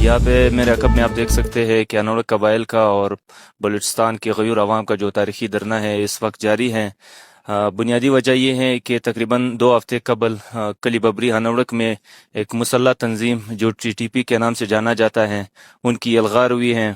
यहाँ पे मेरे अकब में आप देख सकते हैं कि अनोड़ कबाइल का और बलूचिस्तान के गयूर अवाम का जो तारीखी धरना है इस वक्त जारी है। बुनियादी वजह ये है कि तकरीबन 2 हफ्ते कबल कली बबरी हनौड़क में एक मुसल्ह तंजीम जो TTP के नाम से जाना जाता है उनकी अलगार हुई है।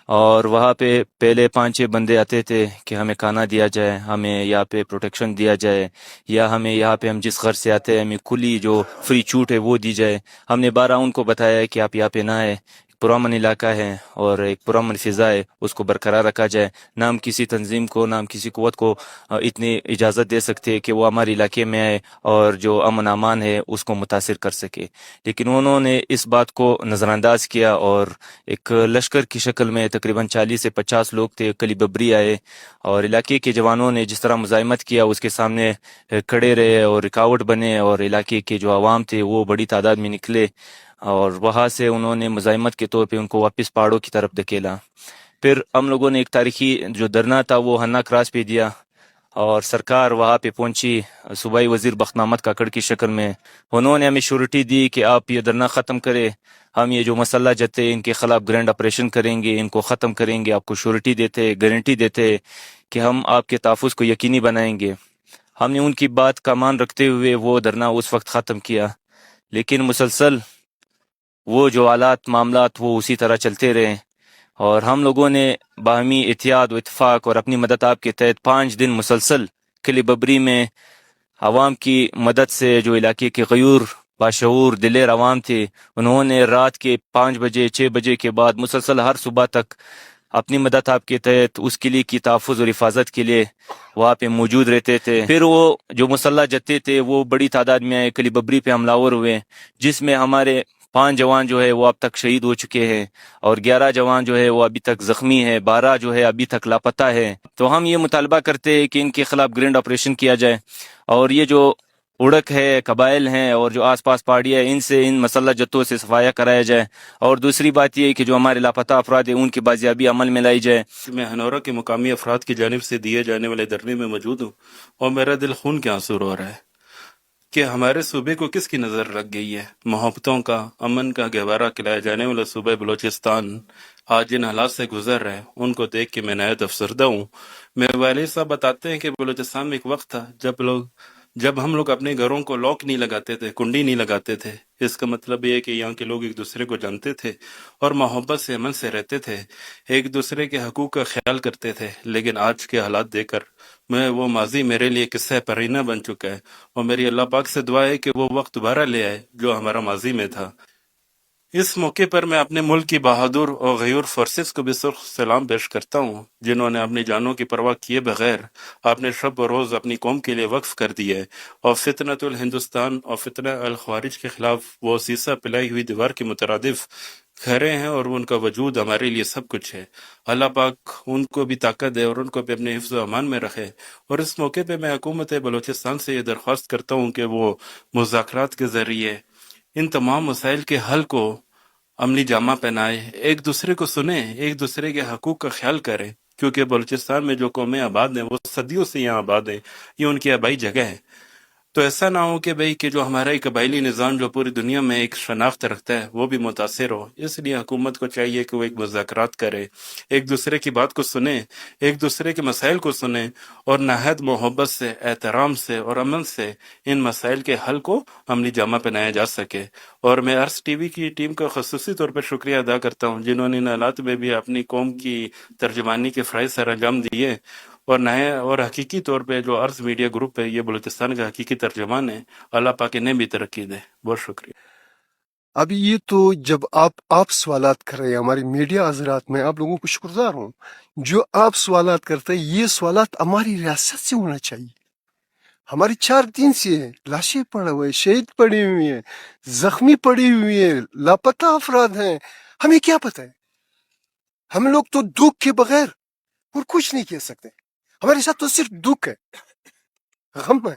और वहाँ पे पहले 5-6 बंदे आते थे कि हमें खाना दिया जाए, हमें यहाँ पे प्रोटेक्शन दिया जाए, या हमें यहाँ पे हम जिस घर से आते हैं हमें खुली जो फ्री छूट है वो दी जाए। हमने 12 उनको बताया है कि आप यहाँ पे ना आए, पुरअमन इलाका है और एक पुरअमन फिजा है, उसको बरकरार रखा जाए। ना हम किसी तंजीम को, ना हम किसी कुव्वत को इतनी इजाज़त दे सकते हैं कि वो हमारे इलाके में आए और जो अमन अमान है उसको मुतासिर कर सके। लेकिन उन्होंने इस बात को नज़रअंदाज किया और एक लश्कर की शक्ल में तकरीबन 40 से 50 लोग थे, कली बबरी आए और इलाके के जवानों ने जिस तरह मुज़ाहिमत किया उसके सामने खड़े रहे और रुकावट बने, और इलाके के जो आवाम थे वो बड़ी तादाद में निकले और वहाँ से उन्होंने मुज़ाहिमत के तौर पे उनको वापस पहाड़ों की तरफ धकेला। फिर हम लोगों ने एक तारीखी जो धरना था वो हन्ना क्रॉस पे दिया और सरकार वहाँ पे पहुंची सूबाई वजीर बख्त महमद काकड़ की शक्ल में। उन्होंने हमें श्योरिटी दी कि आप ये धरना ख़त्म करें, हम ये जो मसला जते इनके ख़िलाफ़ ग्रैंड ऑपरेशन करेंगे, इनको ख़त्म करेंगे। आपको श्योरिटी देते, गारंटी देते कि हम आपके तहफ़्फ़ुज़ को यकीनी बनाएंगे। हमने उनकी बात का मान रखते हुए वो धरना उस वक्त ख़त्म किया, लेकिन मुसलसल वो जो हालात मामलात वो उसी तरह चलते रहे और हम लोगों ने बाहमी एहतियात व इत्तेफाक और अपनी मदद आप के तहत 5 दिन मुसलसल किले बबरी में आवाम की मदद से, जो इलाके के गयूर बाशऊर दिलेर आवाम थे, उन्होंने रात के 5 बजे 6 बजे के बाद मुसलसल हर सुबह तक अपनी मदद आपके तहत उस किले की तहफ़्फ़ुज़ और हिफाजत के लिए वहाँ पे मौजूद रहते थे। फिर वो जो मुसल्ह जत्थे थे वो बड़ी तादाद में आए, कली बबरी पे हमलावर हुए, जिसमें हमारे 5 जवान जो है वो अब तक शहीद हो चुके हैं और 11 जवान जो है वो अभी तक जख्मी है, 12 जो है अभी तक लापता है। तो हम ये मुतालबा करते हैं कि इनके खिलाफ ग्रैंड ऑपरेशन किया जाए और ये जो उड़क है, कबाइल हैं और जो आसपास पहाड़ियाँ हैं, इनसे इन मसल्ह जत्थों से सफाया कराया जाए। और दूसरी बात ये है कि जो हमारे लापता अफराद हैं उनकी बाजियाबी अमल में लाई जाए। मैं हनौरा के मुकामी अफराद की जानिब से दिए जाने वाले धरने में मौजूद हूँ और मेरा दिल खून के आंसू रो रहा है कि हमारे सूबे को किसकी नज़र लग गई है। मोहब्बतों का, अमन का गहवारा खिलाया जाने वाला सूबा बलूचिस्तान आज जिन हालात से गुजर रहा है उनको देख के मैं नहायत अफसरदा हूँ। मेरे वालिद साहब बताते हैं कि बलूचिस्तान में एक वक्त था जब हम लोग अपने घरों को लॉक नहीं लगाते थे, कुंडी नहीं लगाते थे। इसका मतलब ये है कि यहाँ के लोग एक दूसरे को जानते थे और मोहब्बत से, अमन से रहते थे, एक दूसरे के हकूक का ख्याल करते थे। लेकिन आज के हालात देखकर मैं वो माजी मेरे लिए किस्सा परीना बन चुका है और मेरी अल्लाह पाक से दुआ है कि वो वक्त दोबारा ले आए जो हमारा माजी में था। इस मौके पर मैं अपने मुल्क की बहादुर और गयूर फोर्सेस को भी सुर्ख सलाम पेश करता हूँ, जिन्होंने अपनी जानों की परवाह किए बगैर अपने शब व रोज़ अपनी कौम के लिए वक्फ कर दिया है और फितनतुल हिंदुस्तान और फितना अल ख्वारिज के खिलाफ वो सीसा पिलाई हुई दीवार के मुतरादिफ खड़े हैं और उनका वजूद हमारे लिए सब कुछ है। अल्लाह पाक उनको भी ताकत दे और उनको भी अपने हिफ्ज़ व अमान में रखे। और इस मौके पर मैं हुकूमत बलूचिस्तान से ये दरख्वास्त करता हूँ कि वो मुज़ाकरात के ज़रिए इन तमाम मसाइल के हल को अमली जामा पहनाए, एक दूसरे को सुने, एक दूसरे के हकूक का ख्याल करें, क्योंकि बलूचिस्तान में जो कौमें आबाद हैं वो सदियों से यहाँ आबाद हैं, ये उनकी आबाई जगह है। तो ऐसा ना हो कि भाई कि जो हमारा एक कबायली निज़ाम जो पूरी दुनिया में एक शनाख्त रखता है वो भी मुतासिर हो। इसलिए हुकूमत को चाहिए कि वो एक मुज़ाकरात करे, एक दूसरे की बात को सुने, एक दूसरे के मसाइल को सुने और नहायत मोहब्बत से, एहतराम से और अमन से इन मसाइल के हल को अमली जामा पहनाया जा सके। और मैं अर्स टीवी की टीम का खसूसी तौर पर शुक्रिया अदा करता हूँ, जिन्होंने इन हालात में भी अपनी कौम की तर्जुमानी के फ़राइज़ सर अंजाम दिए और नए और हकीकी तौर पे जो अर्ज मीडिया ग्रुप है ये बलूचिस्तान का हकीकी तर्जुमान है। अल्लाह पाक इन्हें भी तरक्की दे। बहुत शुक्रिया। अभी ये तो जब आप सवालात कर रहे हैं हमारे मीडिया हजरात, में आप लोगों को शुक्रगुजार हूँ जो आप सवालात करते हैं। ये सवालात हमारी रियासत से होना चाहिए। हमारी 4 दिन से है, लाशें पड़े हुए, शहीद पड़ी हुई हैं, जख्मी पड़ी हुई है, लापता अफराद हैं। हमें क्या पता है? हम लोग तो दुख के बगैर और कुछ नहीं कह सकते। हमारे साथ तो सिर्फ दुख है, गम है।